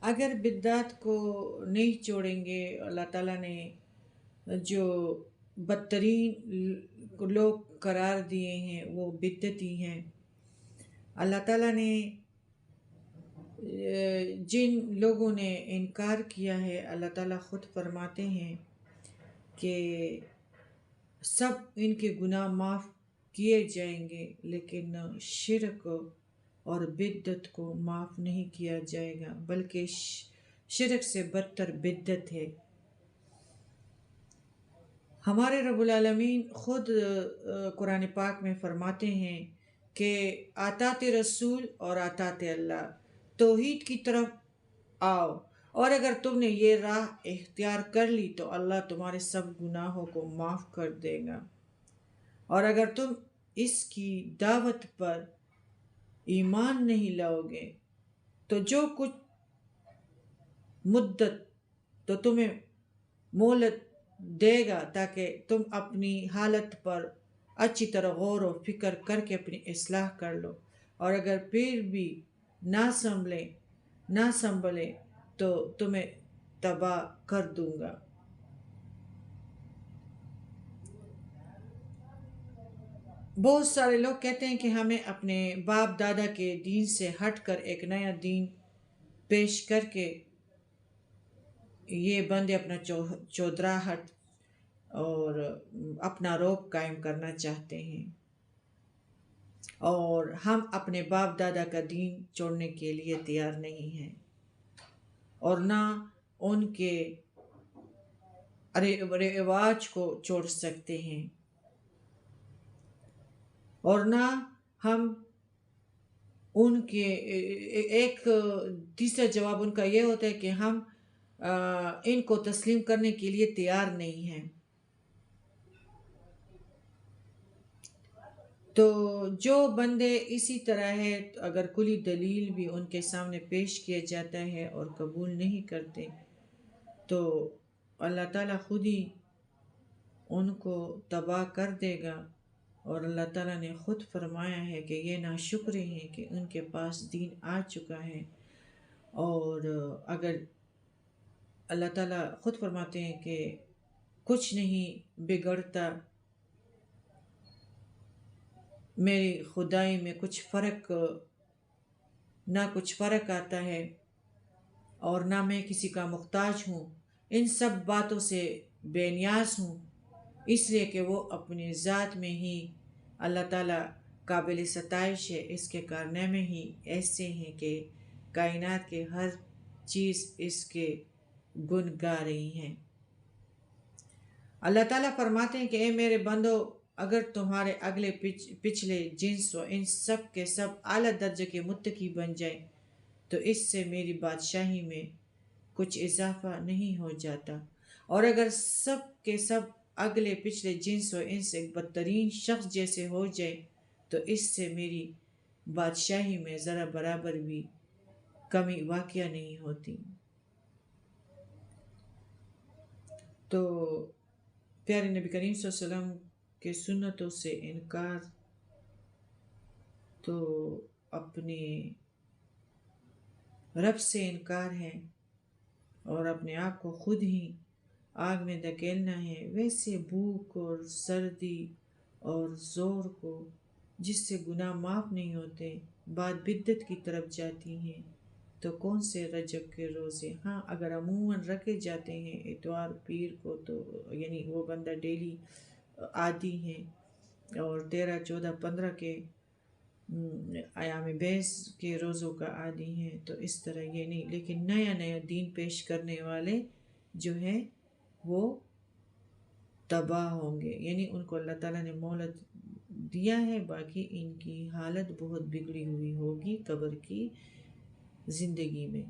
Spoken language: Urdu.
اگر بدعت کو نہیں چھوڑیں گے، اللہ تعالیٰ نے جو بدترین لوگ قرار دیے ہیں وہ بدعتی ہیں۔ اللہ تعالیٰ نے جن لوگوں نے انکار کیا ہے، اللہ تعالیٰ خود فرماتے ہیں کہ سب ان کے گناہ معاف کیے جائیں گے، لیکن شرک اور بدعت کو معاف نہیں کیا جائے گا، بلکہ شرک سے بدتر بدعت ہے۔ ہمارے رب العالمین خود قرآن پاک میں فرماتے ہیں کہ اطاعت رسول اور اطاعت اللہ، توحید کی طرف آؤ، اور اگر تم نے یہ راہ اختیار کر لی تو اللہ تمہارے سب گناہوں کو معاف کر دے گا، اور اگر تم اس کی دعوت پر ایمان نہیں لاؤ گے تو جو کچھ مدت تو تمہیں مہلت دے گا تاکہ تم اپنی حالت پر اچھی طرح غور و فکر کر کے اپنی اصلاح کر لو، اور اگر پھر بھی نہ سنبھلے تو تمہیں تباہ کر دوں گا۔ بہت سارے لوگ کہتے ہیں کہ ہمیں اپنے باپ دادا کے دین سے ہٹ کر ایک نیا دین پیش کر کے یہ بندے اپنا چودراہٹ اور اپنا روب قائم کرنا چاہتے ہیں، اور ہم اپنے باپ دادا کا دین چھوڑنے کے لیے تیار نہیں ہیں، اور نہ ان کے رواج کو چھوڑ سکتے ہیں، اور نہ ہم ان کے ایک تیسرا جواب ان کا یہ ہوتا ہے کہ ہم ان کو تسلیم کرنے کے لیے تیار نہیں ہیں۔ تو جو بندے اسی طرح ہے، اگر کلی دلیل بھی ان کے سامنے پیش کیا جاتا ہے اور قبول نہیں کرتے تو اللہ تعالیٰ خود ہی ان کو تباہ کر دے گا، اور اللہ تعالیٰ نے خود فرمایا ہے کہ یہ ناشکرے ہیں کہ ان کے پاس دین آ چکا ہے، اور اگر اللہ تعالیٰ خود فرماتے ہیں کہ کچھ نہیں بگڑتا، میری خدائی میں کچھ فرق آتا ہے، اور نہ میں کسی کا محتاج ہوں، ان سب باتوں سے بے نیاز ہوں، اس لیے کہ وہ اپنی ذات میں ہی اللہ تعالیٰ قابل ستائش ہے، اس کے کارنامے ہی ایسے ہیں کہ کائنات کے ہر چیز اس کے گن گا رہی ہیں۔ اللہ تعالیٰ فرماتے ہیں کہ اے میرے بندو، اگر تمہارے اگلے پچھلے جنس و ان سب کے سب اعلیٰ درجے کے متقی بن جائیں تو اس سے میری بادشاہی میں کچھ اضافہ نہیں ہو جاتا، اور اگر سب کے سب اگلے پچھلے جنس و ان سے بدترین شخص جیسے ہو جائے تو اس سے میری بادشاہی میں ذرا برابر بھی کمی واقعہ نہیں ہوتی۔ تو پیارے نبی کریم صلی اللہ علیہ وسلم کے سنتوں سے انکار تو اپنے رب سے انکار ہے، اور اپنے آپ کو خود ہی آگ میں دھکیلنا ہے۔ ویسے بھوک اور سردی اور زور کو جس سے گناہ معاف نہیں ہوتے بات بدعت کی طرف جاتی ہیں، تو کون سے رجب کے روزے ہاں اگر عموماً رکھے جاتے ہیں اتوار پیر کو، تو یعنی وہ بندہ ڈیلی عادی ہیں، اور 13 14 15 کے ایام بیس کے روزوں کا عادی ہیں، تو اس طرح یہ نہیں، لیکن نیا نیا دین پیش کرنے والے جو ہیں وہ تباہ ہوں گے، یعنی ان کو اللہ تعالیٰ نے مہلت دیا ہے، باقی ان کی حالت بہت بگڑی ہوئی ہوگی قبر کی زندگی میں۔